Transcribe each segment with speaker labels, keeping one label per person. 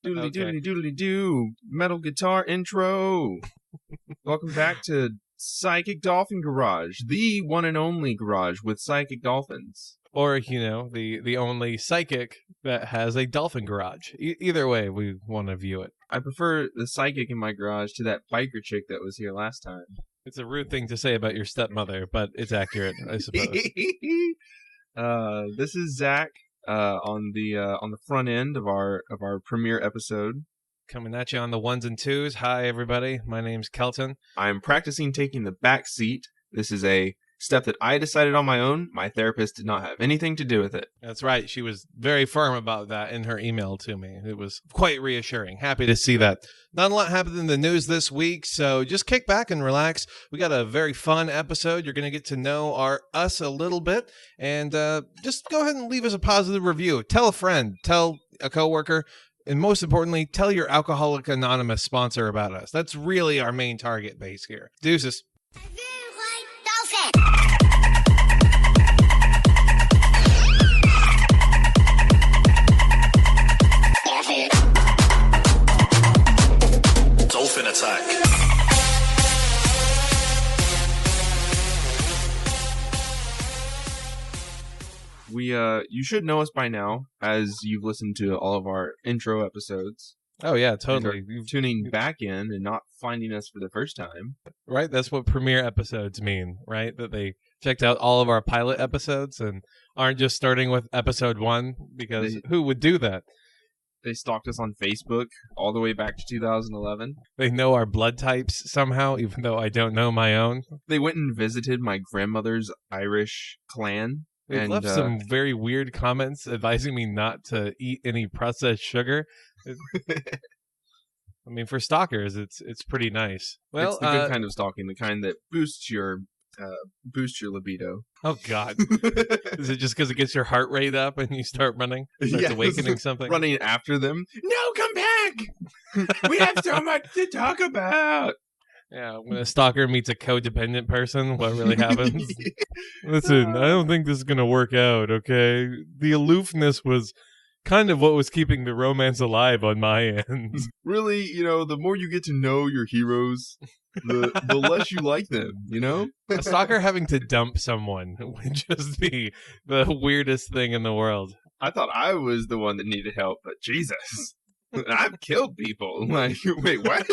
Speaker 1: Doodly
Speaker 2: Okay.
Speaker 1: doodly doodly doo. Metal guitar intro. Welcome back to Psychic Dolphin Garage, the one and only garage with psychic dolphins.
Speaker 2: Or, the only psychic that has a dolphin garage. Either way, we want to view it.
Speaker 1: I prefer the psychic in my garage to that biker chick that was here last time.
Speaker 2: It's a rude thing to say about your stepmother, but it's accurate, I suppose.
Speaker 1: This is Zach on the front end of our premiere episode.
Speaker 2: Coming at you on the ones and twos. Hi, everybody. My name's Kelton.
Speaker 1: I'm practicing taking the back seat. This is a step that I decided on my own. My therapist did not have anything to do with it.
Speaker 2: That's right. She was very firm about that in her email to me. It was quite reassuring. Happy to see that. Not a lot happened in the news this week, so just kick back and relax. We got a very fun episode. You're going to get to know us a little bit, and just go ahead and leave us a positive review. Tell a friend. Tell a coworker. And most importantly, tell your Alcoholic Anonymous sponsor about us. That's really our main target base here. Deuces.
Speaker 3: Dolphin attack.
Speaker 1: You should know us by now, as you've listened to all of our intro episodes.
Speaker 2: Oh, yeah, totally.
Speaker 1: You're tuning back in and not finding us for the first time.
Speaker 2: Right? That's what premiere episodes mean, right? That they checked out all of our pilot episodes and aren't just starting with episode 1, because who would do that?
Speaker 1: They stalked us on Facebook all the way back to 2011.
Speaker 2: They know our blood types somehow, even though I don't know my own.
Speaker 1: They went and visited my grandmother's Irish clan.
Speaker 2: They've left some very weird comments advising me not to eat any processed sugar. I mean, for stalkers, it's pretty nice. Well,
Speaker 1: it's the good kind of stalking, the kind that boosts your libido.
Speaker 2: Oh, God. Is it just because it gets your heart rate up and you start running? Starts awakening something?
Speaker 1: Running after them. No, come back! We have so much to talk about!
Speaker 2: Yeah, when a stalker meets a codependent person, what really happens? Listen, I don't think this is going to work out, okay? The aloofness was kind of what was keeping the romance alive on my end.
Speaker 1: Really, the more you get to know your heroes, the less you like them,
Speaker 2: A stalker having to dump someone would just be the weirdest thing in the world.
Speaker 1: I thought I was the one that needed help, but Jesus. I've killed people. Like, wait, what?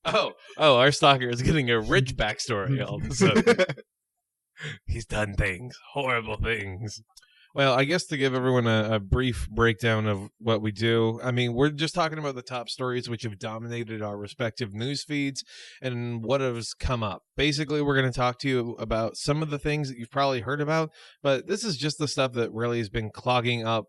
Speaker 2: Oh, our stalker is getting a rich backstory all of a sudden. He's done things, horrible things. Well, I guess to give everyone a brief breakdown of what we do, I mean, we're just talking about the top stories which have dominated our respective news feeds and what has come up. Basically, we're going to talk to you about some of the things that you've probably heard about, but this is just the stuff that really has been clogging up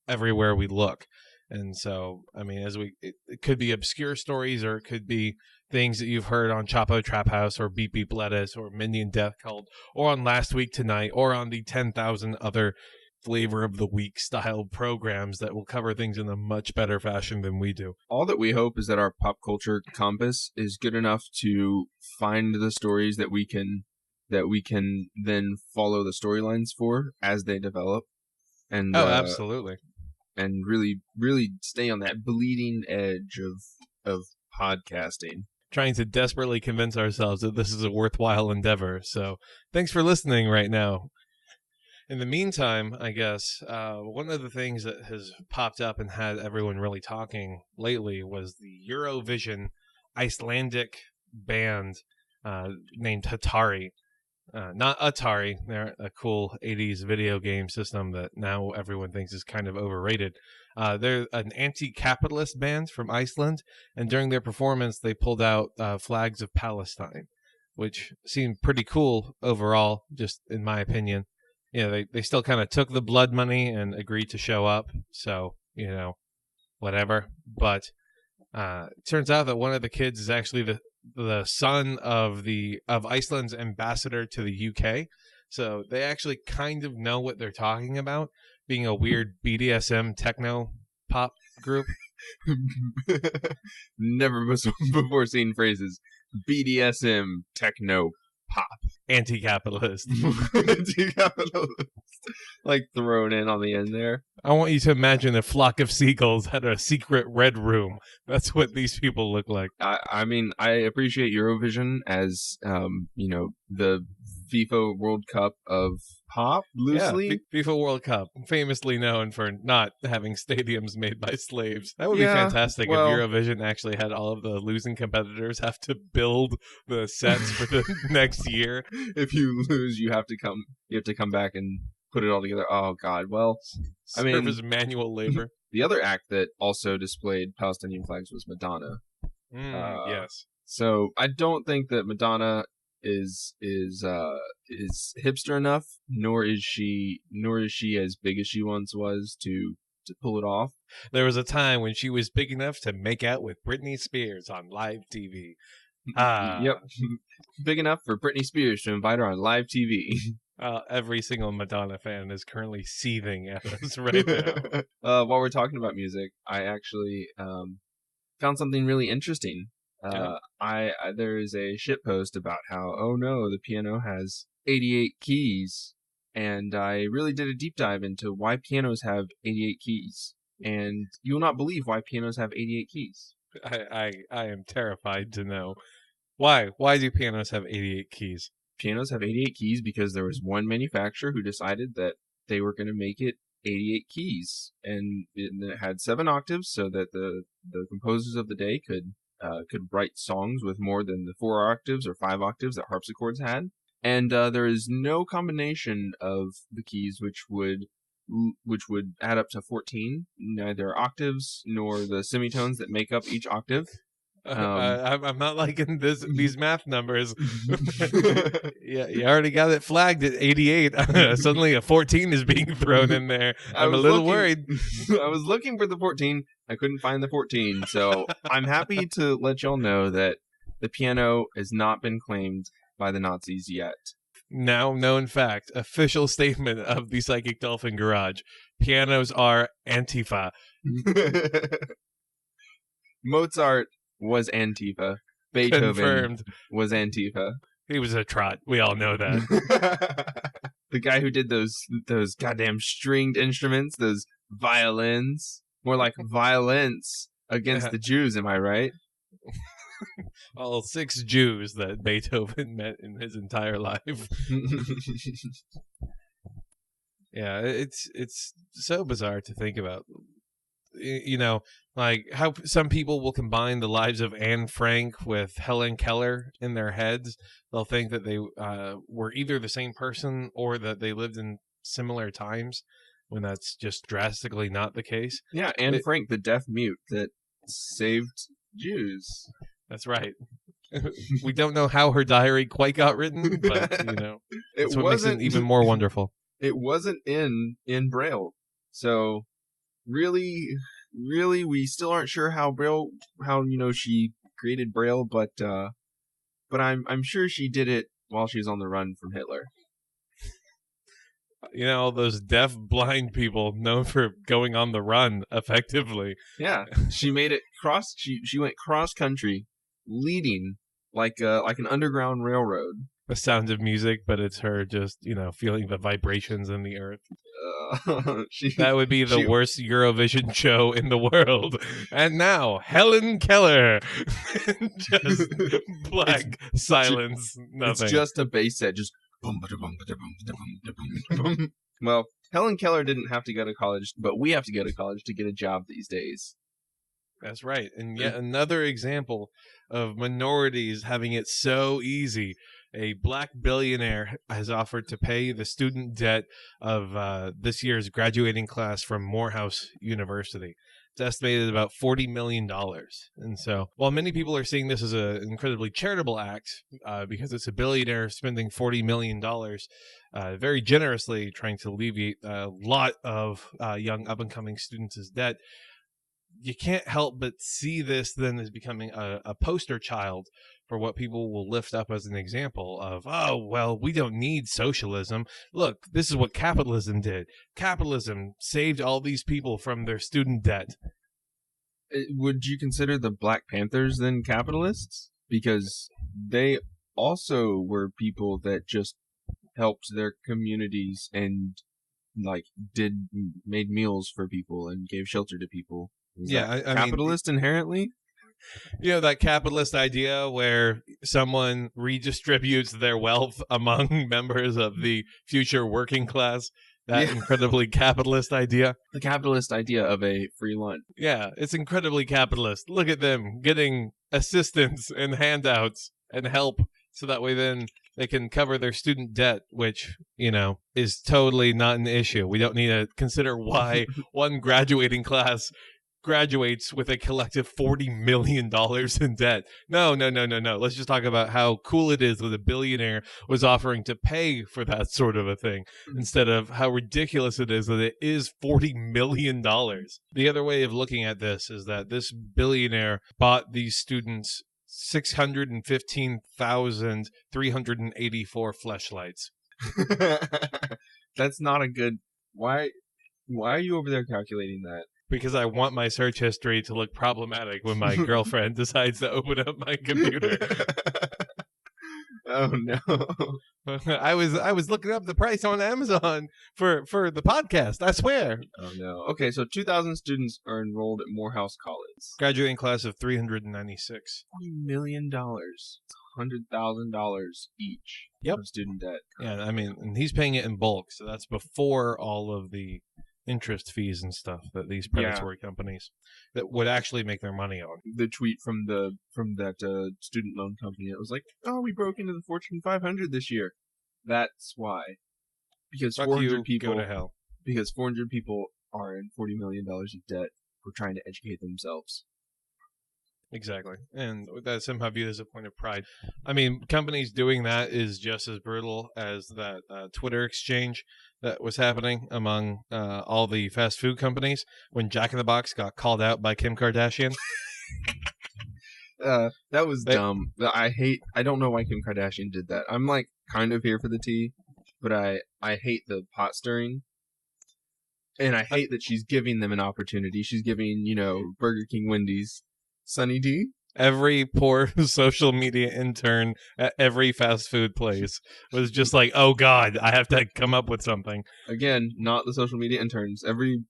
Speaker 2: everywhere we look. And so, I mean, it could be obscure stories, or it could be things that you've heard on Chapo Trap House, or Beep Beep Lettuce, or Minion Death Cult, or on Last Week Tonight, or on the 10,000 other flavor of the week style programs that will cover things in a much better fashion than we do.
Speaker 1: All that we hope is that our pop culture compass is good enough to find the stories that we can then follow the storylines for as they develop. And
Speaker 2: absolutely.
Speaker 1: And really, really stay on that bleeding edge of podcasting.
Speaker 2: Trying to desperately convince ourselves that this is a worthwhile endeavor. So thanks for listening right now. In the meantime, I guess, one of the things that has popped up and had everyone really talking lately was the Eurovision Icelandic band named Hatari. Not Atari. They're a cool 80s video game system that now everyone thinks is kind of overrated. They're an anti-capitalist band from Iceland, and during their performance, they pulled out flags of Palestine, which seemed pretty cool overall, just in my opinion. They still kind of took the blood money and agreed to show up, so, whatever. But it turns out that one of the kids is actually the son of Iceland's ambassador to the UK. So they actually kind of know what they're talking about, being a weird BDSM techno pop group.
Speaker 1: Never before seen phrases BDSM techno pop.
Speaker 2: Anti-capitalist.
Speaker 1: Anti-capitalist. Like thrown in on the end there.
Speaker 2: I want you to imagine a flock of seagulls at a secret red room. That's what these people look like.
Speaker 1: I mean, I appreciate Eurovision as, the FIFA World Cup of pop, loosely.
Speaker 2: Yeah, FIFA World Cup, famously known for not having stadiums made by slaves. That would be
Speaker 1: Yeah,
Speaker 2: fantastic
Speaker 1: well-
Speaker 2: if Eurovision actually had all of the losing competitors have to build the sets for the next year.
Speaker 1: If you lose, you have to come back and put it all together. Oh God. Well, I mean-
Speaker 2: Serve as manual labor.
Speaker 1: the other act that also displayed Palestinian flags was Madonna.
Speaker 2: Yes.
Speaker 1: So I don't think that Madonna is hipster enough, nor is she as big as she once was to pull it off.
Speaker 2: There was a time when she was big enough to make out with Britney Spears on live TV.
Speaker 1: Yep. Big enough for Britney Spears to invite her on live TV.
Speaker 2: Every single Madonna fan is currently seething at us right now.
Speaker 1: While we're talking about music, I actually found something really interesting. There is a shit post about how, oh no, the piano has 88 keys, and I really did a deep dive into why pianos have 88 keys, and you will not believe why pianos have 88 keys.
Speaker 2: I am terrified to know. Why do pianos have 88 keys?
Speaker 1: Pianos have 88 keys because there was one manufacturer who decided that they were going to make it 88 keys, and it had 7 octaves so that the composers of the day could write songs with more than the 4 octaves or 5 octaves that harpsichords had. And there is no combination of the keys which would add up to 14, neither octaves nor the semitones that make up each octave.
Speaker 2: I'm not liking these math numbers. Yeah, you already got it flagged at 88. Suddenly a 14 is being thrown in there. I'm a little worried.
Speaker 1: I was looking for the 14. I couldn't find the 14. So I'm happy to let y'all know that the piano has not been claimed by the Nazis yet.
Speaker 2: Now known fact, official statement of the Psychic Dolphin Garage. Pianos are Antifa.
Speaker 1: Mozart was Antifa. Beethoven
Speaker 2: Confirmed.
Speaker 1: was Antifa.
Speaker 2: He was a trot. We all know that.
Speaker 1: The guy who did those goddamn stringed instruments, those violins, more like violence against the Jews, am I right?
Speaker 2: All 6 Jews that Beethoven met in his entire life. Yeah, it's so bizarre to think about. Like how some people will combine the lives of Anne Frank with Helen Keller in their heads. They'll think that they were either the same person or that they lived in similar times, when that's just drastically not the case.
Speaker 1: Yeah, Anne Frank, the deaf mute that saved Jews.
Speaker 2: That's right. We don't know how her diary quite got written, but that's what makes it even more wonderful.
Speaker 1: It wasn't in Braille, so really, we still aren't sure how she created Braille, but I'm sure she did it while she was on the run from Hitler.
Speaker 2: All those deaf, blind people known for going on the run effectively.
Speaker 1: Yeah, she made it cross. She went cross country, leading like an underground railroad.
Speaker 2: The sound of music, but it's her just feeling the vibrations in the earth. That would be the worst Eurovision show in the world. And now, Helen Keller. Just black silence. Nothing.
Speaker 1: It's just a bass set. Just well, Helen Keller didn't have to go to college, but we have to go to college to get a job these days.
Speaker 2: That's right. And yet another example of minorities having it so easy. A black billionaire has offered to pay the student debt of this year's graduating class from Morehouse University. It's estimated about $40 million. And so while many people are seeing this as an incredibly charitable act, because it's a billionaire spending $40 million very generously trying to alleviate a lot of young up-and-coming students' debt, you can't help but see this then as becoming a poster child for what people will lift up as an example of, oh, well, we don't need socialism. Look, this is what capitalism did. Capitalism saved all these people from their student debt.
Speaker 1: Would you consider the Black Panthers then capitalists? Because they also were people that just helped their communities and like made meals for people and gave shelter to people. Is
Speaker 2: Yeah,
Speaker 1: that
Speaker 2: I mean,
Speaker 1: capitalist inherently?
Speaker 2: that capitalist idea where someone redistributes their wealth among members of the future working class. That
Speaker 1: Yeah.
Speaker 2: incredibly capitalist idea.
Speaker 1: The capitalist idea of a free lunch.
Speaker 2: Yeah, it's incredibly capitalist. Look at them getting assistance and handouts and help so that way then they can cover their student debt, which, is totally not an issue. We don't need to consider why one graduating class graduates with a collective $40 million in debt. No. Let's just talk about how cool it is that a billionaire was offering to pay for that sort of a thing instead of how ridiculous it is that it is $40 million. The other way of looking at this is that this billionaire bought these students 615,384 fleshlights.
Speaker 1: That's not a good. Why are you over there calculating that?
Speaker 2: Because I want my search history to look problematic when my girlfriend decides to open up my computer.
Speaker 1: Oh no.
Speaker 2: I was looking up the price on Amazon for the podcast, I swear.
Speaker 1: Oh no. Okay, so 2,000 students are enrolled at Morehouse College.
Speaker 2: Graduating class of 396.
Speaker 1: $40 million. $100,000 each.
Speaker 2: Yep.
Speaker 1: Of student debt.
Speaker 2: Yeah, I mean, and he's paying it in bulk, so that's before all of the interest fees and stuff that these predatory companies that would actually make their money on.
Speaker 1: The tweet from that student loan company, it was like, "Oh, we broke into the Fortune 500 this year." That's why, because
Speaker 2: Fuck
Speaker 1: 400
Speaker 2: you,
Speaker 1: people
Speaker 2: go to hell.
Speaker 1: Because 400 people are in $40 million of debt for trying to educate themselves.
Speaker 2: Exactly. And that's somehow viewed as a point of pride. I mean, companies doing that is just as brutal as that Twitter exchange that was happening among all the fast food companies when Jack in the Box got called out by Kim Kardashian.
Speaker 1: That was dumb. I don't know why Kim Kardashian did that. I'm like kind of here for the tea, but I hate the pot stirring. And I hate that she's giving them an opportunity. She's giving, Burger King, Wendy's, Sunny D.
Speaker 2: Every poor social media intern at every fast food place was just like, oh God, I have to come up with something.
Speaker 1: Again, not the social media interns. Every $1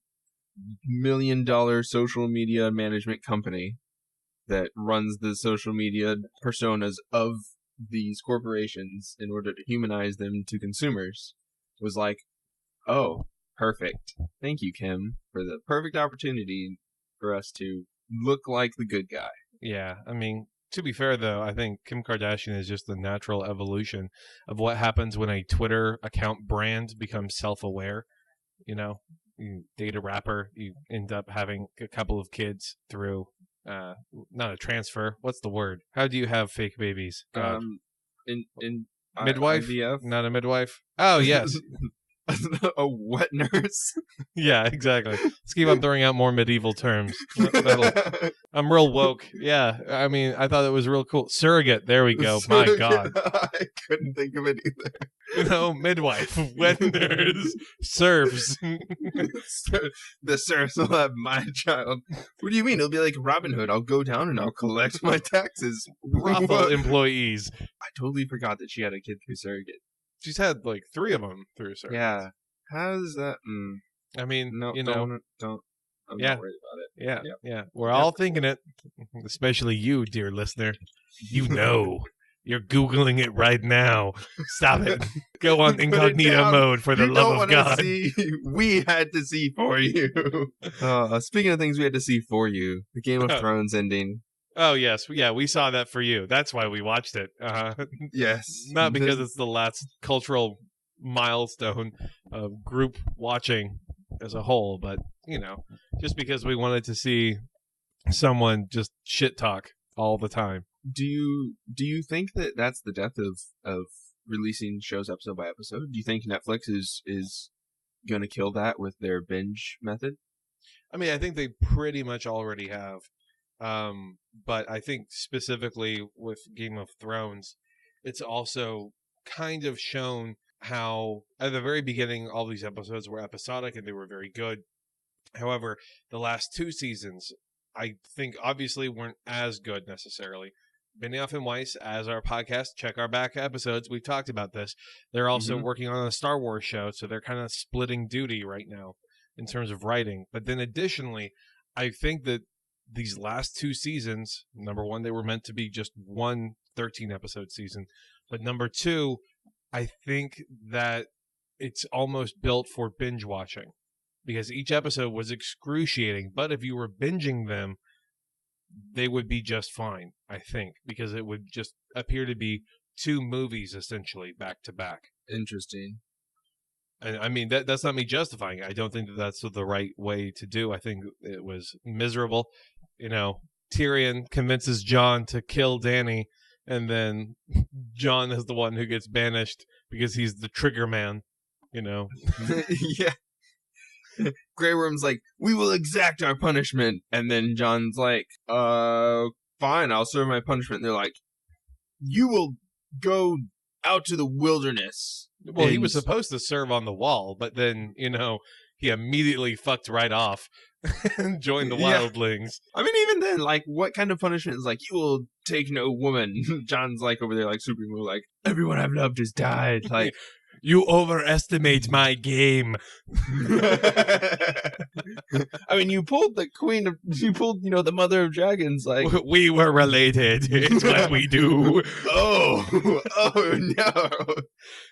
Speaker 1: million social media management company that runs the social media personas of these corporations in order to humanize them to consumers was like, oh, perfect. Thank you, Kim, for the perfect opportunity for us to look like the good guy.
Speaker 2: Yeah, I mean, to be fair, though, I think Kim Kardashian is just the natural evolution of what happens when a Twitter account brand becomes self-aware. You date a rapper, you end up having a couple of kids through, not a transfer. What's the word? How do you have fake babies? Midwife?
Speaker 1: IVF?
Speaker 2: Not a midwife? Oh, yes.
Speaker 1: A wet nurse?
Speaker 2: Yeah, exactly. Let's keep on throwing out more medieval terms. I'm real woke. Yeah, I mean, I thought it was real cool. Surrogate. There we go. My God.
Speaker 1: I couldn't think of it either.
Speaker 2: Midwife, wet nurse, serfs.
Speaker 1: The serfs will have my child. What do you mean? It'll be like Robin Hood. I'll go down and I'll collect my taxes.
Speaker 2: Brothel employees.
Speaker 1: I totally forgot that she had a kid through surrogate.
Speaker 2: She's had like 3 of them through surrogates.
Speaker 1: Yeah. How's that?
Speaker 2: I mean,
Speaker 1: no, don't. I'm not worried about it.
Speaker 2: Yeah. We're all thinking it, especially you, dear listener. You're Googling it right now. Stop it. Go on incognito mode for the love of God.
Speaker 1: We had to see for you. Speaking of things we had to see for you, the Game of Thrones ending.
Speaker 2: Oh, yes. Yeah, we saw that for you. That's why we watched it.
Speaker 1: Yes.
Speaker 2: Not because it's the last cultural milestone of group watching as a whole, but, just because we wanted to see someone just shit talk all the time.
Speaker 1: Do you think that that's the death of releasing shows episode by episode? Do you think Netflix is going to kill that with their binge method?
Speaker 2: I mean, I think they pretty much already have. But I think specifically with Game of Thrones, it's also kind of shown how at the very beginning, all these episodes were episodic and they were very good. However, the last 2 seasons, I think obviously weren't as good necessarily, Benioff and Weiss, as our podcast, check our back episodes. We've talked about this. They're also working on a Star Wars show, so they're kind of splitting duty right now in terms of writing. But then additionally, I think that these last 2 seasons, number one, they were meant to be just one 13-episode season. But number two, I think that it's almost built for binge watching because each episode was excruciating. But if you were binging them, they would be just fine, I think, because it would just appear to be 2 movies essentially back to back.
Speaker 1: Interesting.
Speaker 2: And I mean, that's not me justifying it. I don't think that that's the right way to do. I think it was miserable. You know, Tyrion convinces Jon to kill Dany, and then Jon is the one who gets banished because he's the trigger man, you know.
Speaker 1: Yeah. Grey Worm's like, we will exact our punishment. And then Jon's like, fine, I'll serve my punishment. And they're like, you will go out to the wilderness.
Speaker 2: Well, he was supposed to serve on the wall, but then, you know, he immediately fucked right off and joined the wildlings.
Speaker 1: I mean, even then, like, what kind of punishment is like, you will take no woman? Jon's like over there, like, super emo, like, everyone I've loved has died. Like,
Speaker 2: you overestimate my game.
Speaker 1: I mean, you pulled, you know, the mother of dragons, like.
Speaker 2: We were related. It's what we do.
Speaker 1: Oh no.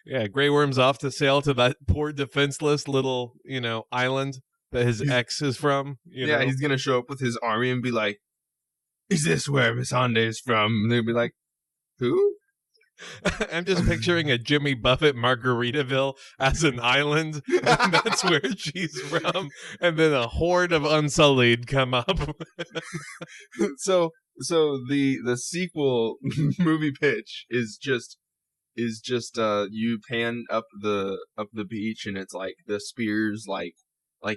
Speaker 2: Yeah, Grey Worm's off to sail to that poor defenseless little, you know, island that his ex is from. You know?
Speaker 1: He's gonna show up with his army and be like, is this where Missandei is from? And they'll be like, who?
Speaker 2: I'm just picturing a Jimmy Buffett Margaritaville as an island, and that's where she's from, and then a horde of Unsullied come up.
Speaker 1: So the sequel movie pitch is just you pan up the beach and it's like the spears like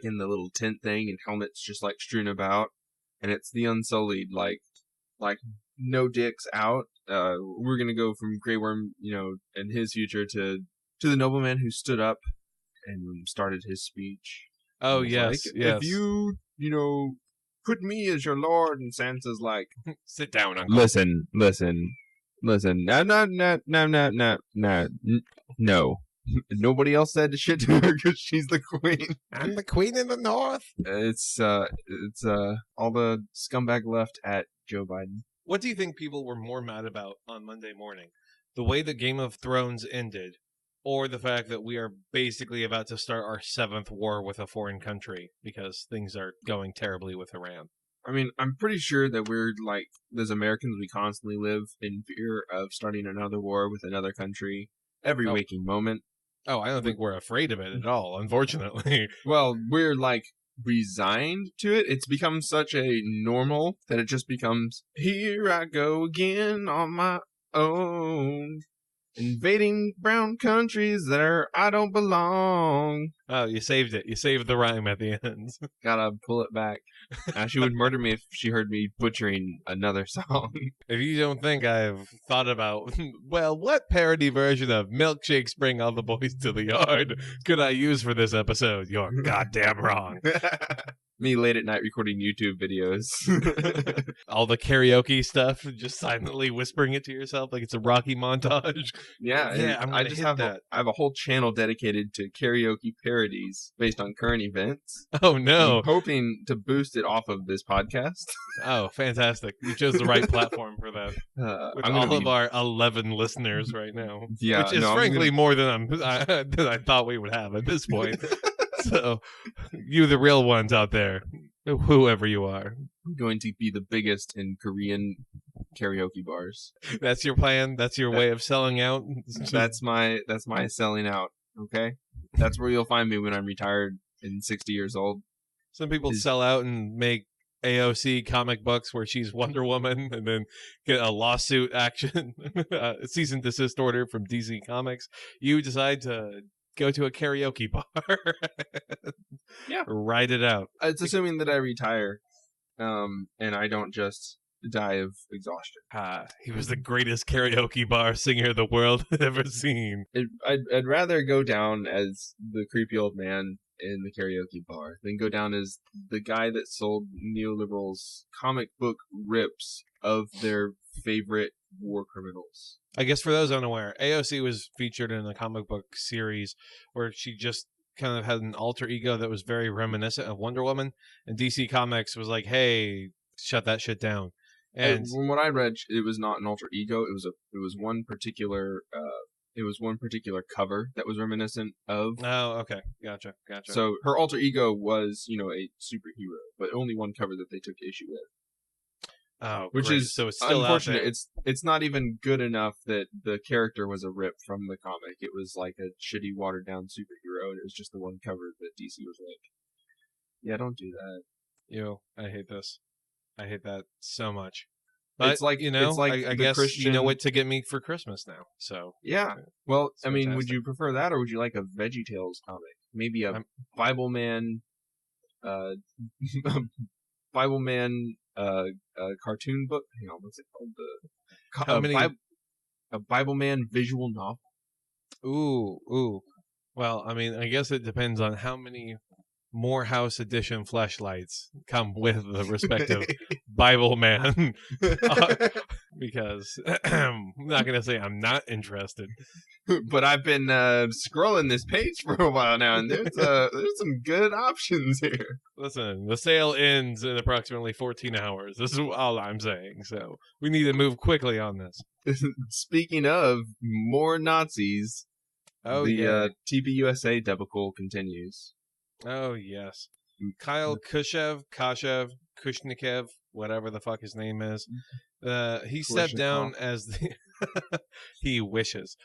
Speaker 1: in the little tent thing and helmets just like strewn about, and it's the Unsullied like no dicks out. We're gonna go from Grey Worm, you know, and his future to the nobleman who stood up and started his speech.
Speaker 2: Oh yes,
Speaker 1: like,
Speaker 2: yes.
Speaker 1: If you know, put me as your lord, and Sansa's like,
Speaker 2: sit down, Uncle.
Speaker 1: Listen. No. Nobody else said shit to her because she's the queen.
Speaker 2: I'm the queen in the north.
Speaker 1: It's all the scumbag left at Joe Biden.
Speaker 2: What do you think people were more mad about on Monday morning? The way that Game of Thrones ended, or the fact that we are basically about to start our 7th war with a foreign country because things are going terribly with Iran?
Speaker 1: I mean, I'm pretty sure that we're like, as Americans, we constantly live in fear of starting another war with another country every waking moment.
Speaker 2: Oh, I don't think we're afraid of it at all, unfortunately.
Speaker 1: Well, we're like resigned to it. It's become such a normal that it just becomes, here I go again on my own, invading brown countries that I don't belong.
Speaker 2: Oh, you saved it. You saved the rhyme at the end.
Speaker 1: Gotta pull it back. She would murder me if she heard me butchering another song.
Speaker 2: If you don't think I've thought about, well, what parody version of Milkshake Bring All the Boys to the Yard could I use for this episode? You're goddamn wrong.
Speaker 1: Me late at night recording YouTube videos.
Speaker 2: All the karaoke stuff, just silently whispering it to yourself like it's a Rocky montage.
Speaker 1: Yeah,
Speaker 2: I just have that.
Speaker 1: I have a whole channel dedicated to karaoke parodies based on current events.
Speaker 2: Oh no!
Speaker 1: I'm hoping to boost it off of this podcast.
Speaker 2: Oh, fantastic! You chose the right platform for that. With all of our 11 listeners right now, which is frankly more than than I thought we would have at this point. So, you the real ones out there, whoever you are,
Speaker 1: I'm going to be the biggest in Korean karaoke bars.
Speaker 2: That's your plan? That's your way of selling out?
Speaker 1: That's my selling out, okay? That's where you'll find me when I'm retired and 60 years old.
Speaker 2: Some people sell out and make AOC comic books where she's Wonder Woman and then get a lawsuit action, a cease and desist order from DC Comics. You decide to go to a karaoke bar.
Speaker 1: Yeah.
Speaker 2: Write it out.
Speaker 1: It's assuming that I retire and I don't just die of exhaustion.
Speaker 2: He was the greatest karaoke bar singer the world had ever seen.
Speaker 1: I'd rather go down as the creepy old man in the karaoke bar, then go down as the guy that sold neoliberals comic book rips of their favorite war criminals.
Speaker 2: I guess for those unaware, AOC was featured in a comic book series where she just kind of had an alter ego that was very reminiscent of Wonder Woman, and DC Comics was like, "Hey, shut that shit down." And
Speaker 1: from what I read, it was not an alter ego. It was one particular cover that was reminiscent of.
Speaker 2: oh, okay, gotcha.
Speaker 1: So her alter ego was, a superhero, but only one cover that they took issue with.
Speaker 2: Oh,
Speaker 1: which
Speaker 2: great.
Speaker 1: is
Speaker 2: So it's still
Speaker 1: unfortunate.
Speaker 2: out there.
Speaker 1: It's not even good enough that the character was a rip from the comic. It was like a shitty, watered down superhero, and it was just the one cover that DC was like, "Yeah, don't do that."
Speaker 2: I hate this. I hate that so much. But
Speaker 1: it's like
Speaker 2: I guess
Speaker 1: Christian...
Speaker 2: you know what to get me for Christmas now. So
Speaker 1: yeah. Well,
Speaker 2: it's
Speaker 1: I mean, would
Speaker 2: fantastic.
Speaker 1: you prefer that, or would you like a VeggieTales comic? Maybe a Bible Man, Bible Man, cartoon book. Hang on, what's it called? A Bible Man visual novel.
Speaker 2: Ooh. Well, I mean, I guess it depends on how many Morehouse edition fleshlights come with the respective Bible Man. Because I'm not going to say I'm not interested.
Speaker 1: But I've been scrolling this page for a while now, and there's some good options here.
Speaker 2: Listen, the sale ends in approximately 14 hours. This is all I'm saying. So we need to move quickly on this.
Speaker 1: Speaking of more Nazis, the TPUSA debacle continues.
Speaker 2: Oh, yes. Kyle Kushnev, Kushnikev, whatever the fuck his name is. He stepped down as the... he wishes.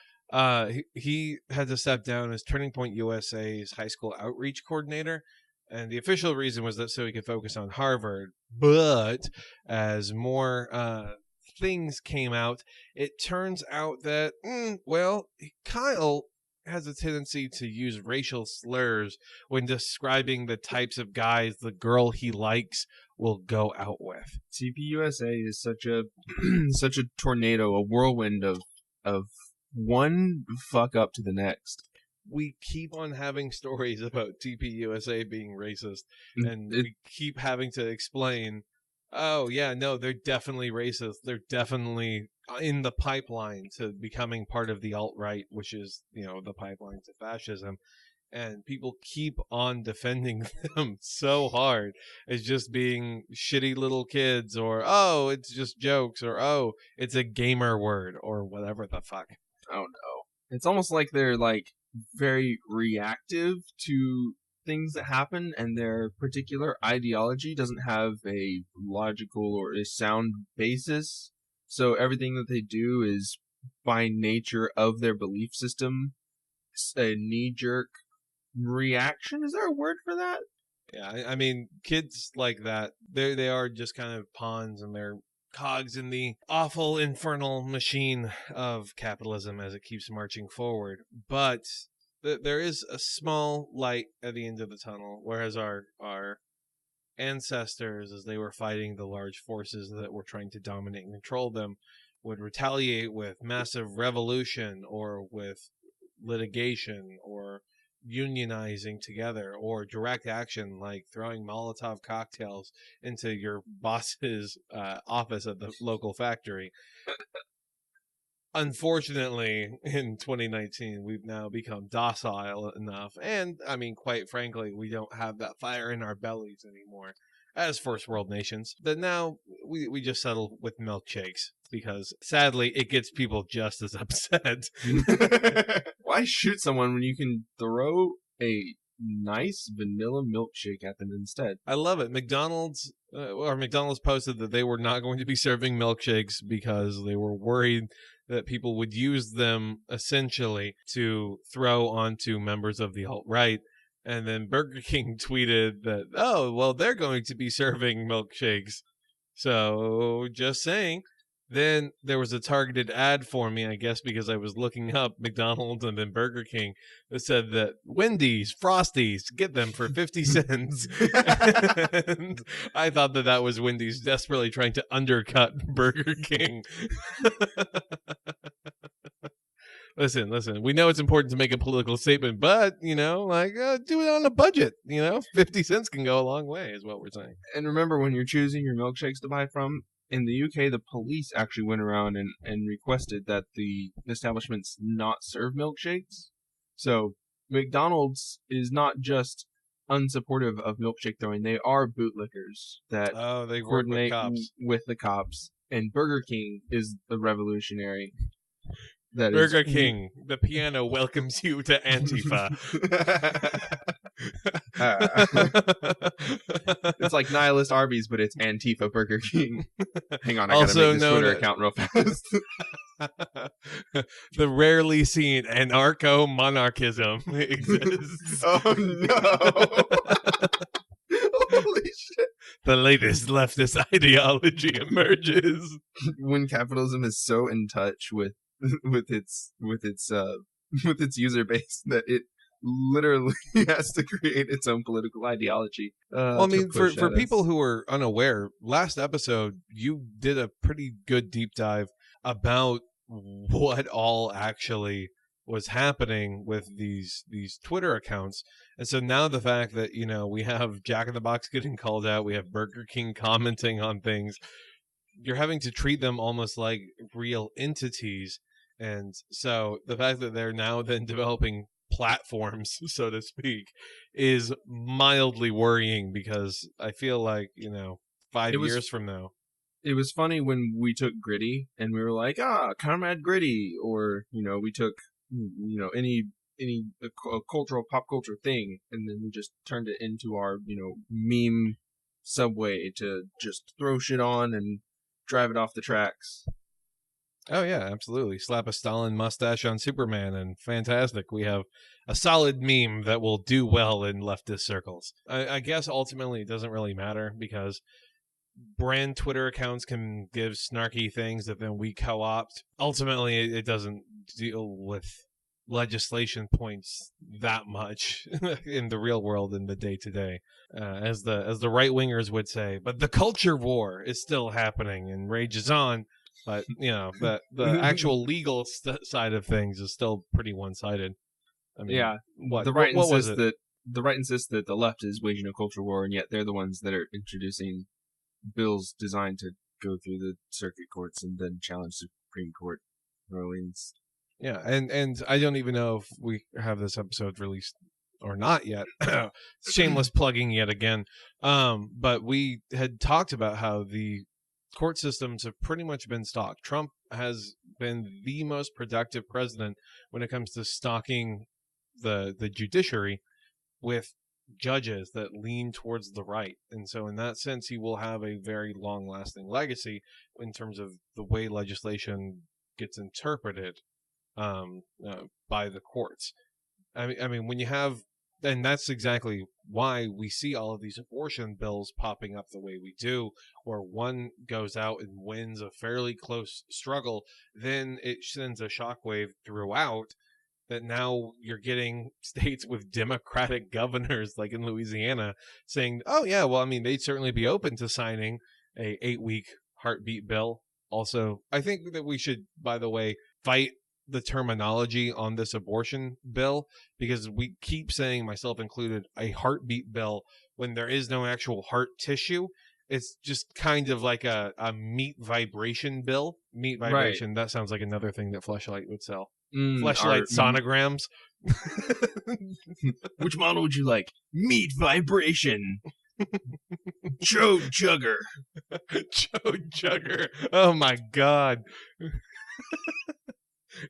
Speaker 2: He had to step down as Turning Point USA's high school outreach coordinator. And the official reason was that so he could focus on Harvard. But as more things came out, it turns out that, Kyle has a tendency to use racial slurs when describing the types of guys the girl he likes will go out with.
Speaker 1: TPUSA is such a such a tornado, a whirlwind of one fuck up to the next.
Speaker 2: We keep on having stories about TPUSA being racist, and we keep having to explain, oh, yeah, no, they're definitely racist. They're definitely in the pipeline to becoming part of the alt-right, which is, the pipeline to fascism. And people keep on defending them so hard as just being shitty little kids, or, oh, it's just jokes, or, oh, it's a gamer word, or whatever the fuck.
Speaker 1: Oh, no. It's almost like they're, very reactive to things that happen, and their particular ideology doesn't have a logical or a sound basis. So everything that they do is, by nature of their belief system, a knee-jerk reaction. Is there a word for that?
Speaker 2: Yeah, I mean, kids like that, they are just kind of pawns, and they're cogs in the awful infernal machine of capitalism as it keeps marching forward. But there is a small light at the end of the tunnel, whereas our ancestors, as they were fighting the large forces that were trying to dominate and control them, would retaliate with massive revolution, or with litigation, or unionizing together, or direct action like throwing Molotov cocktails into your boss's office at the local factory. Unfortunately, in 2019, we've now become docile enough, and I mean, quite frankly, we don't have that fire in our bellies anymore as first world nations, that now we just settle with milkshakes, because sadly it gets people just as upset.
Speaker 1: Why shoot someone when you can throw a nice vanilla milkshake at them instead?
Speaker 2: I love it. McDonald's posted that they were not going to be serving milkshakes because they were worried that people would use them essentially to throw onto members of the alt-right. And then Burger King tweeted that, oh, well, they're going to be serving milkshakes. So just saying. Then there was a targeted ad for me, I guess, because I was looking up McDonald's and then Burger King, that said that Wendy's, Frosties, get them for 50 cents. And I thought that was Wendy's desperately trying to undercut Burger King. Listen. We know it's important to make a political statement, but do it on a budget. 50 cents can go a long way, is what we're saying.
Speaker 1: And remember, when you're choosing your milkshakes to buy from, in the UK, the police actually went around and requested that the establishments not serve milkshakes. So McDonald's is not just unsupportive of milkshake throwing; they are bootlickers that
Speaker 2: they work with
Speaker 1: coordinate
Speaker 2: cops.
Speaker 1: with the cops. And Burger King is the revolutionary.
Speaker 2: Burger King, the piano welcomes you to Antifa.
Speaker 1: It's like nihilist Arby's, but it's Antifa Burger King. Hang on, I
Speaker 2: Also
Speaker 1: gotta make this
Speaker 2: known
Speaker 1: Twitter
Speaker 2: as-
Speaker 1: account real fast.
Speaker 2: The rarely seen anarcho-monarchism exists.
Speaker 1: Oh no! Holy shit!
Speaker 2: The latest leftist ideology emerges.
Speaker 1: When capitalism is so in touch with its user base that it literally has to create its own political ideology.
Speaker 2: Well, I mean, for people who are unaware, last episode you did a pretty good deep dive about what all actually was happening with these Twitter accounts. And so now the fact that we have Jack in the Box getting called out, we have Burger King commenting on things, you're having to treat them almost like real entities. And so the fact that they're now then developing platforms, so to speak, is mildly worrying, because I feel like 5 years from now.
Speaker 1: It was funny when we took Gritty and we were like, Comrade Gritty, or we took any cultural pop culture thing, and then we just turned it into our meme subway to just throw shit on and drive it off the tracks.
Speaker 2: Oh yeah, absolutely. Slap a Stalin mustache on Superman and fantastic. We have a solid meme that will do well in leftist circles. I guess ultimately it doesn't really matter, because brand Twitter accounts can give snarky things that then we co-opt. Ultimately, it doesn't deal with legislation points that much in the real world, in the day-to-day, as the right-wingers would say. But the culture war is still happening and rages on. But the actual legal side of things is still pretty one-sided. I mean,
Speaker 1: yeah,
Speaker 2: what
Speaker 1: the right
Speaker 2: what was it?
Speaker 1: the right insists that the left is waging a culture war, and yet they're the ones that are introducing bills designed to go through the circuit courts and then challenge Supreme Court rulings.
Speaker 2: Yeah, and I don't even know if we have this episode released or not yet. Shameless plugging yet again. But we had talked about how the court systems have pretty much been stocked. Trump has been the most productive president when it comes to stocking the judiciary with judges that lean towards the right. And so in that sense, he will have a very long-lasting legacy in terms of the way legislation gets interpreted by the courts. I mean, when you have, and that's exactly why we see all of these abortion bills popping up the way we do, where one goes out and wins a fairly close struggle, then it sends a shockwave throughout, that now you're getting states with Democratic governors, like in Louisiana, saying, oh yeah, well, I mean, they'd certainly be open to signing a 8-week heartbeat bill. Also, I think that we should, by the way, fight the terminology on this abortion bill, because we keep saying, myself included, a heartbeat bill when there is no actual heart tissue. It's just kind of like a meat vibration bill. Meat vibration, right. That sounds like another thing that Fleshlight would sell. Fleshlight sonograms.
Speaker 1: Which model would you like? Meat vibration. Joe Jugger.
Speaker 2: Joe Jugger. Oh my God.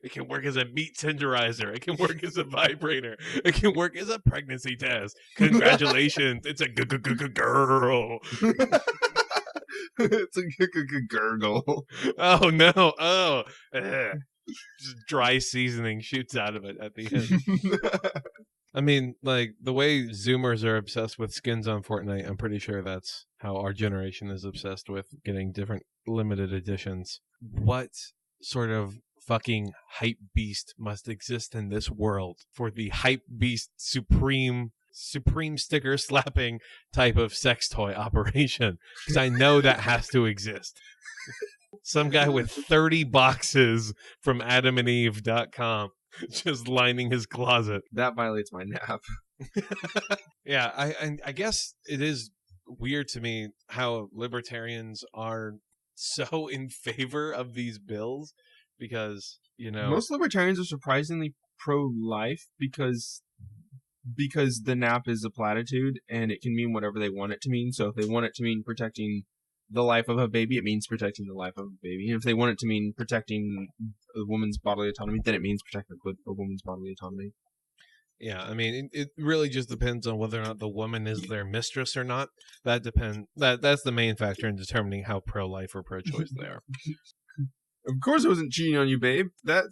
Speaker 2: It can work as a meat tenderizer. It can work as a vibrator. It can work as a pregnancy test. Congratulations. It's a girl.
Speaker 1: It's a gurgle.
Speaker 2: Oh, no. Oh. Just dry seasoning shoots out of it at the end. I mean, like, the way Zoomers are obsessed with skins on Fortnite, I'm pretty sure that's how our generation is obsessed with getting different limited editions. What sort of fucking hype beast must exist in this world for the hype beast supreme supreme sticker slapping type of sex toy operation, because I know that has to exist. Some guy with 30 boxes from adamandeve.com just lining his closet.
Speaker 1: That violates my nap.
Speaker 2: Yeah, I guess it is weird to me how libertarians are so in favor of these bills, because,
Speaker 1: Most libertarians are surprisingly pro-life because the nap is a platitude and it can mean whatever they want it to mean. So if they want it to mean protecting the life of a baby, it means protecting the life of a baby. And if they want it to mean protecting a woman's bodily autonomy, then it means protecting a woman's bodily autonomy.
Speaker 2: Yeah, I mean, it really just depends on whether or not the woman is their mistress or not. That depends. That's the main factor in determining how pro-life or pro-choice they are.
Speaker 1: Of course, I wasn't cheating on you, babe. That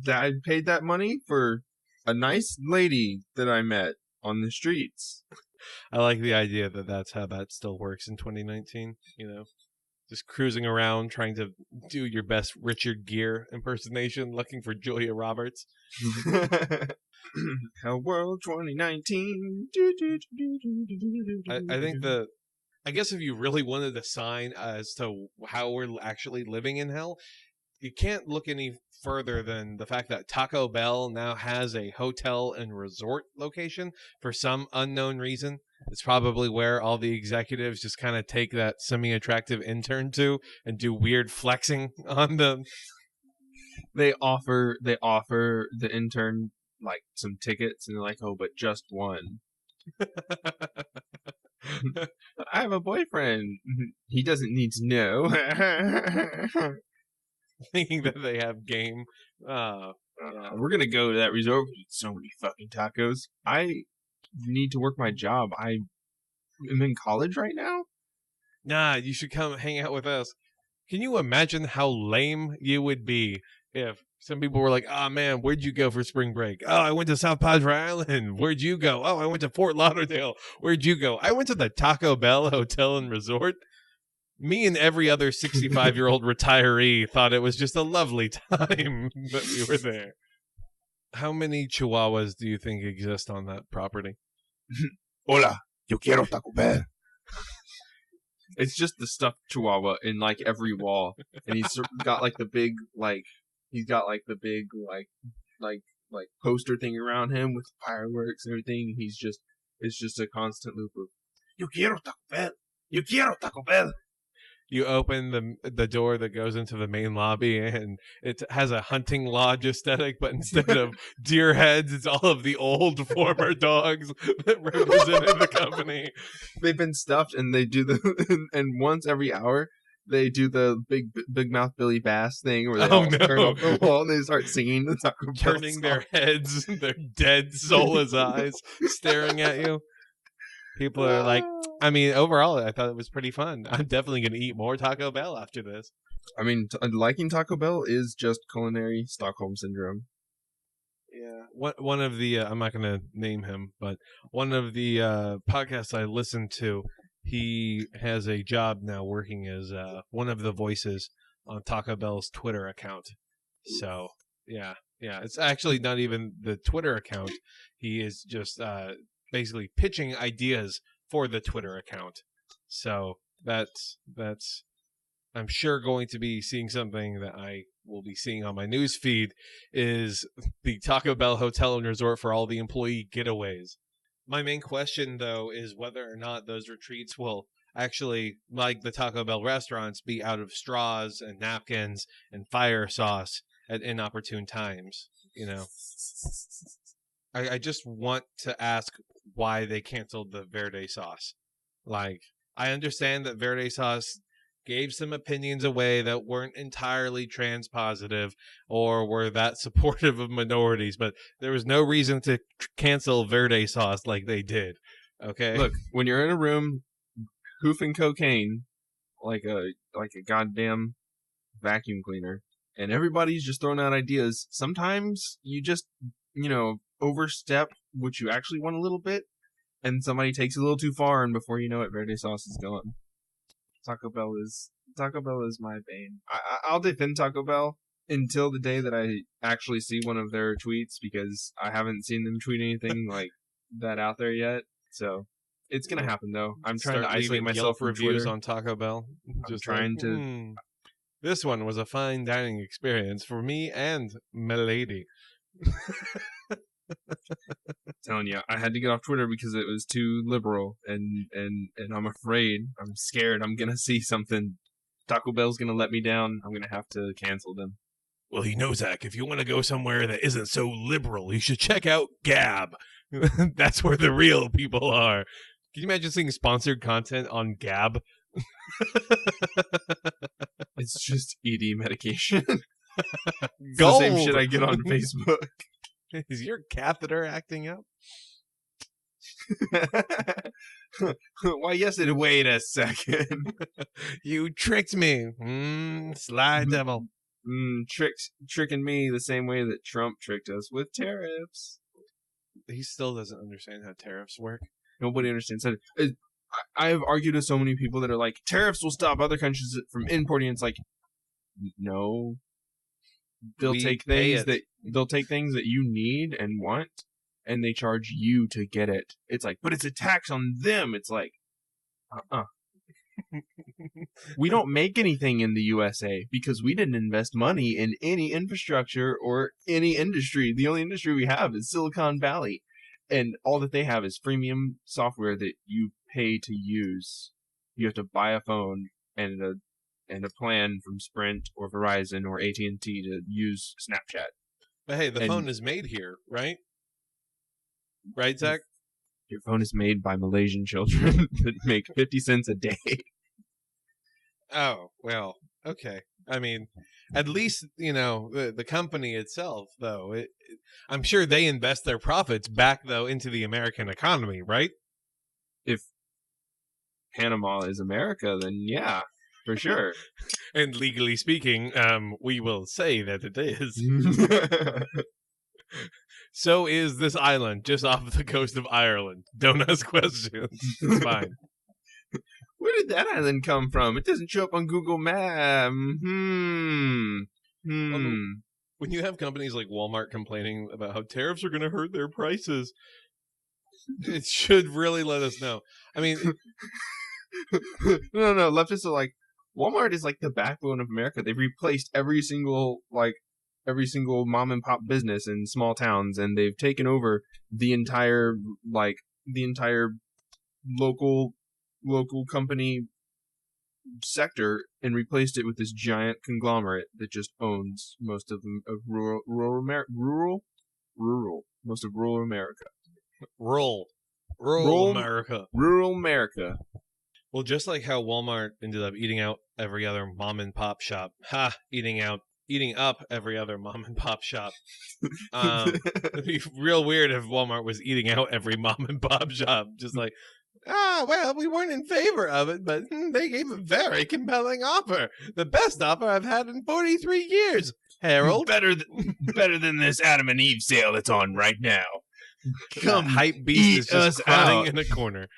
Speaker 1: I paid that money for a nice lady that I met on the streets.
Speaker 2: I like the idea that that's how that still works in 2019. Just cruising around trying to do your best Richard Gere impersonation, looking for Julia Roberts.
Speaker 1: Hell World 2019.
Speaker 2: I think I guess if you really wanted a sign as to how we're actually living in hell, you can't look any further than the fact that Taco Bell now has a hotel and resort location for some unknown reason. It's probably where all the executives just kind of take that semi-attractive intern to and do weird flexing on them.
Speaker 1: They offer the intern like some tickets, and they're like, "Oh, but just one." I have a boyfriend. He doesn't need to know.
Speaker 2: Thinking that they have game.
Speaker 1: We're gonna go to that resort with so many fucking tacos. I need to work my job. I am in college right now.
Speaker 2: Nah, you should come hang out with us. Can you imagine how lame you would be if some people were like, "Oh man, where'd you go for spring break?" "Oh, I went to South Padre Island." "Where'd you go?" "Oh, I went to Fort Lauderdale." "Where'd you go?" "I went to the Taco Bell Hotel and Resort." Me and every other 65-year-old retiree thought it was just a lovely time that we were there. How many chihuahuas do you think exist on that property?
Speaker 1: Hola, yo quiero Taco Bell. It's just the stuffed chihuahua in like every wall, and he's got like the big poster thing around him with fireworks and everything. It's just a constant loop of yo quiero Taco Bell, yo quiero Taco Bell.
Speaker 2: You open the door that goes into the main lobby, and it has a hunting lodge aesthetic, but instead of deer heads, it's all of the old former dogs that represented the company.
Speaker 1: They've been stuffed, and they do and once every hour they do the big mouth Billy Bass thing where they all turn off the wall and they start singing the Taco Bell
Speaker 2: turning
Speaker 1: song.
Speaker 2: their heads, their dead soulless eyes staring at you. People are like, I mean, overall, I thought it was pretty fun. I'm definitely going to eat more Taco Bell after this.
Speaker 1: I mean, liking Taco Bell is just culinary Stockholm syndrome.
Speaker 2: Yeah. One of the, I'm not going to name him, but one of the podcasts I listened to, he has a job now working as one of the voices on Taco Bell's Twitter account. So, yeah. It's actually not even the Twitter account. He is just basically pitching ideas for the Twitter account. So that's I'm sure going to be seeing something that I will be seeing on my news feed is the Taco Bell Hotel and Resort for all the employee getaways. My main question though is whether or not those retreats will actually, like the Taco Bell restaurants, be out of straws and napkins and fire sauce at inopportune times. I just want to ask why they canceled the Verde sauce. Like, I understand that Verde sauce gave some opinions away that weren't entirely trans positive or were that supportive of minorities, but there was no reason to cancel Verde sauce like they did. Okay?
Speaker 1: Look, when you're in a room hoofing cocaine like a goddamn vacuum cleaner and everybody's just throwing out ideas, sometimes you just, overstep what you actually want a little bit, and somebody takes it a little too far, and before you know it, Verde sauce is gone. Taco Bell is my bane. I'll defend Taco Bell until the day that I actually see one of their tweets, because I haven't seen them tweet anything like that out there yet. So it's gonna happen though. I'm trying to
Speaker 2: Start
Speaker 1: isolate
Speaker 2: leaving
Speaker 1: myself
Speaker 2: Yelp
Speaker 1: from
Speaker 2: reviews
Speaker 1: Twitter.
Speaker 2: on Taco Bell. Just
Speaker 1: trying
Speaker 2: like,
Speaker 1: to-
Speaker 2: this one was a fine dining experience for me and Milady.
Speaker 1: Telling you, I had to get off Twitter because it was too liberal, and I'm afraid, I'm scared, I'm gonna see something. Taco Bell's gonna let me down. I'm gonna have to cancel them.
Speaker 2: Well, Zach, if you want to go somewhere that isn't so liberal, you should check out Gab. That's where the real people are. Can you imagine seeing sponsored content on Gab?
Speaker 1: It's just ED medication. It's
Speaker 2: Gold.
Speaker 1: the same shit I get on Facebook.
Speaker 2: Is your catheter acting up?
Speaker 1: Why, yes, it. Wait a second.
Speaker 2: You tricked me. Sly devil.
Speaker 1: Tricking me the same way that Trump tricked us with tariffs.
Speaker 2: He still doesn't understand how tariffs work.
Speaker 1: Nobody understands that. I have argued with so many people that are like, tariffs will stop other countries from importing. It's like, no. They'll take things that you need and want, and they charge you to get it. It's like, but it's a tax on them. It's like, we don't make anything in the USA because we didn't invest money in any infrastructure or any industry. The only industry we have is Silicon Valley, and all that they have is freemium software that you pay to use. You have to buy a phone and a plan from Sprint or Verizon or AT&T to use Snapchat.
Speaker 2: But hey, the phone is made here, right? Right, Zach?
Speaker 1: Your phone is made by Malaysian children that make 50 cents a day.
Speaker 2: Oh, well, okay. I mean, at least, the company itself, though, I'm sure they invest their profits back, though, into the American economy, right?
Speaker 1: If Panama is America, then yeah. For sure.
Speaker 2: And legally speaking, we will say that it is. So is this island just off the coast of Ireland. Don't ask questions. It's fine.
Speaker 1: Where did that island come from? It doesn't show up on Google Maps.
Speaker 2: Well, when you have companies like Walmart complaining about how tariffs are going to hurt their prices, it should really let us know. I mean...
Speaker 1: No. Leftists are like, Walmart is like the backbone of America. They've replaced every single mom and pop business in small towns, and they've taken over the entire local company sector and replaced it with this giant conglomerate that just owns most of rural America.
Speaker 2: Rural America.
Speaker 1: Rural America.
Speaker 2: Well, just like how Walmart ended up eating out every other mom and pop shop. Eating up every other mom and pop shop. It'd be real weird if Walmart was eating out every mom and pop shop. Just like, well, we weren't in favor of it, but they gave a very compelling offer. The best offer I've had in 43 years, Harold.
Speaker 1: Better than this Adam and Eve sale that's on right now.
Speaker 2: Come, hype beast is just crying in a corner.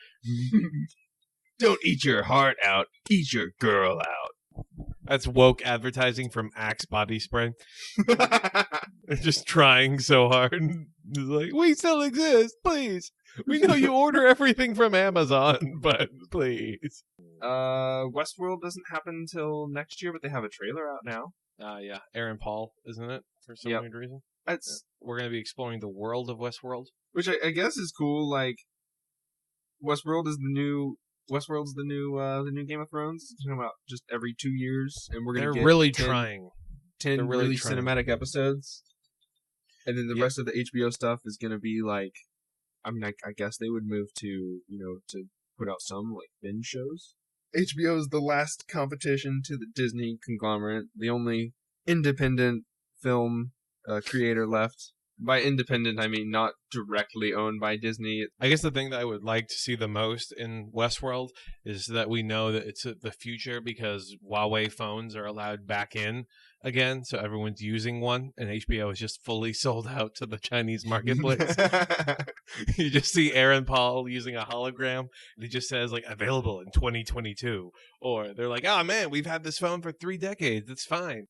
Speaker 1: Don't eat your heart out. Eat your girl out.
Speaker 2: That's woke advertising from Axe Body Spray. They're just trying so hard. It's like, we still exist, please. We know you order everything from Amazon, but please.
Speaker 1: Westworld doesn't happen until next year, but they have a trailer out now.
Speaker 2: Yeah, Aaron Paul, isn't it? For some weird reason. We're going to be exploring the world of Westworld.
Speaker 1: Which I guess is cool. Like, Westworld's the new Game of Thrones. It's talking about just every 2 years, and we're gonna get
Speaker 2: really
Speaker 1: 10
Speaker 2: trying.
Speaker 1: 10 really cinematic episodes, and then the rest of the HBO stuff is gonna be like, I mean, I guess they would move to to put out some like binge shows. HBO is the last competition to the Disney conglomerate, the only independent film creator left. By independent, I mean not directly owned by Disney.
Speaker 2: I guess the thing that I would like to see the most in Westworld is that we know that it's the future because Huawei phones are allowed back in again, so everyone's using one, and HBO is just fully sold out to the Chinese marketplace. You just see Aaron Paul using a hologram, and he just says, like, available in 2022. Or they're like, oh, man, we've had this phone for 3 decades. It's fine.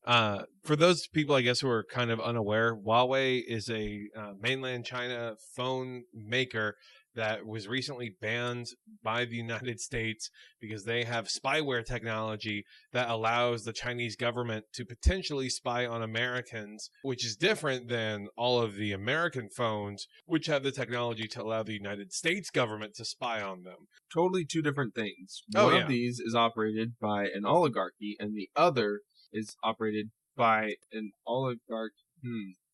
Speaker 2: For those people, I guess, who are kind of unaware, Huawei is a mainland China phone maker that was recently banned by the United States because they have spyware technology that allows the Chinese government to potentially spy on Americans, which is different than all of the American phones, which have the technology to allow the United States government to spy on them.
Speaker 1: Totally two different things.
Speaker 2: Oh,
Speaker 1: One
Speaker 2: yeah.
Speaker 1: of these is operated by an oligarchy, and the other is operated by an oligarch.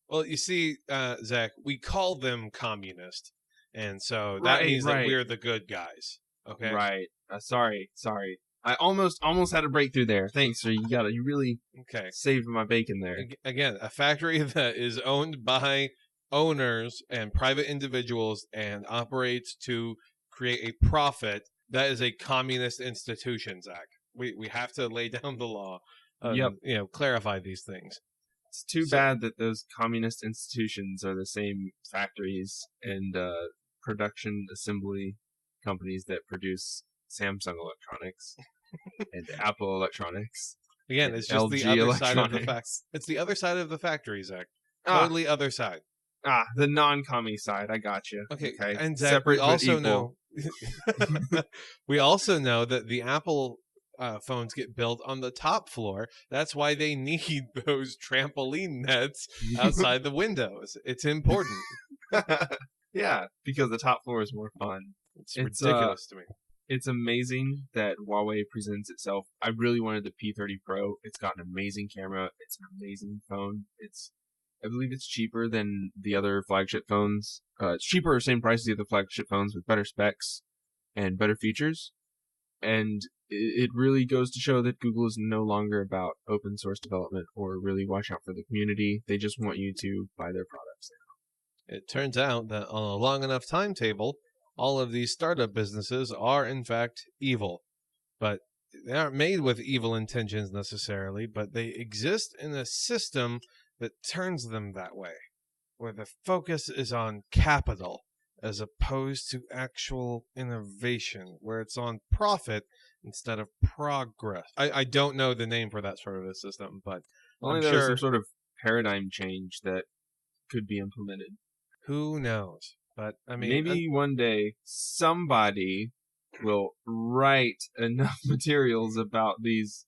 Speaker 2: Well, you see, Zach, we call them communist, and so that
Speaker 1: Right,
Speaker 2: means that
Speaker 1: right,
Speaker 2: we're the good guys. Okay.
Speaker 1: right. Sorry. I almost had a breakthrough there. Thanks, sir. You really
Speaker 2: Okay.
Speaker 1: saved my bacon there.
Speaker 2: Again, a factory that is owned by owners and private individuals and operates to create a profit. That is a communist institution, Zach. We have to lay down the law
Speaker 1: Yep.
Speaker 2: and clarify these things.
Speaker 1: It's too
Speaker 2: So-
Speaker 1: bad that those communist institutions are the same factories and production assembly companies that produce Samsung Electronics and Apple Electronics.
Speaker 2: Again,
Speaker 1: and
Speaker 2: it's just the
Speaker 1: LG
Speaker 2: other side of the fact.
Speaker 1: Electronics.
Speaker 2: It's the other side of the factory, Zach.
Speaker 1: Ah,
Speaker 2: Totally other side.
Speaker 1: the non-commie side. I got you.
Speaker 2: Okay,
Speaker 1: Okay.
Speaker 2: and Zach,
Speaker 1: Separate
Speaker 2: we also
Speaker 1: but equal.
Speaker 2: know we also know that the Apple phones get built on the top floor. That's why they need those trampoline nets outside the windows. It's important.
Speaker 1: Yeah, because the top floor is more fun.
Speaker 2: It's
Speaker 1: It's,
Speaker 2: ridiculous to me.
Speaker 1: It's amazing that Huawei presents itself. I really wanted the P30 Pro. It's got an amazing camera. It's an amazing phone. I believe it's cheaper than the other flagship phones. It's cheaper or same price as the other flagship phones with better specs and better features. And it really goes to show that Google is no longer about open source development or really watching out for the community. They just want you to buy their products.
Speaker 2: It turns out that on a long enough timetable, all of these startup businesses are in fact evil. But they aren't made with evil intentions necessarily, but they exist in a system that turns them that way, where the focus is on capital as opposed to actual innovation, where it's on profit instead of progress. I don't know the name for that sort of a system, but
Speaker 1: Only
Speaker 2: I'm
Speaker 1: there was
Speaker 2: sure
Speaker 1: some sort of paradigm change that could be implemented.
Speaker 2: who knows. But I mean,
Speaker 1: Maybe one day somebody will write enough materials about these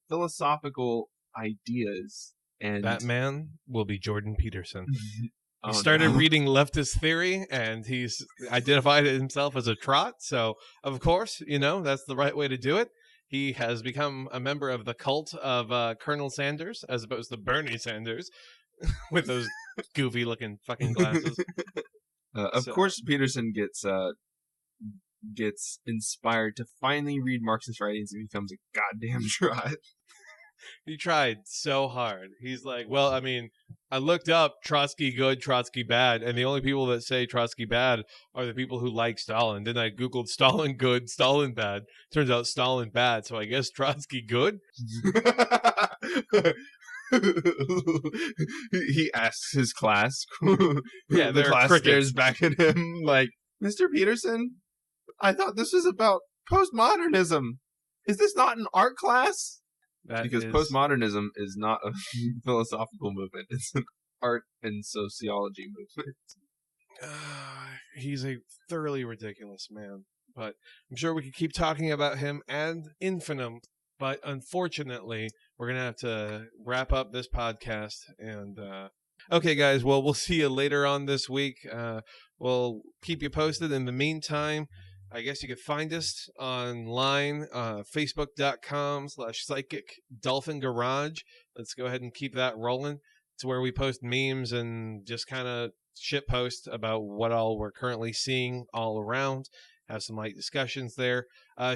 Speaker 1: philosophical ideas, and
Speaker 2: that man will be Jordan Peterson.
Speaker 1: Oh,
Speaker 2: He started
Speaker 1: no.
Speaker 2: reading leftist theory, and he's identified himself as a trot. So, of course, that's the right way to do it. He has become a member of the cult of Colonel Sanders, as opposed to Bernie Sanders, with those goofy-looking fucking glasses.
Speaker 1: Of course, Peterson gets inspired to finally read Marxist writings and becomes a goddamn trot.
Speaker 2: He tried so hard. He's like, well, I mean, I looked up Trotsky good, Trotsky bad, and the only people that say Trotsky bad are the people who like Stalin. Then I Googled Stalin good, Stalin bad. Turns out Stalin bad, so I guess Trotsky good?
Speaker 1: He asks his class.
Speaker 2: Yeah,
Speaker 1: the
Speaker 2: they're
Speaker 1: class
Speaker 2: crickets.
Speaker 1: stares back at him like, Mr. Peterson, I thought this was about postmodernism. Is this not an art class? Because postmodernism is not a philosophical movement. It's an art and sociology movement.
Speaker 2: He's a thoroughly ridiculous man. But I'm sure we could keep talking about him ad infinitum. But unfortunately, we're going to have to wrap up this podcast. And okay, guys, well, we'll see you later on this week. We'll keep you posted. In the meantime, I guess you could find us online, facebook.com/Psychic Dolphin Garage. Let's go ahead and keep that rolling. It's where we post memes and just kind of shit post about what all we're currently seeing all around. Have some light discussions there.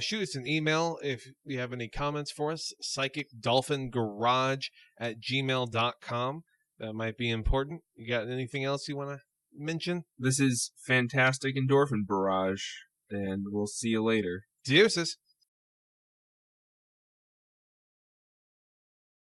Speaker 2: Shoot us an email if you have any comments for us. psychicdolphingarage@gmail.com. That might be important. You got anything else you want to mention?
Speaker 1: This is Fantastic Endorphin Barrage, and we'll see you later.
Speaker 2: Deuces.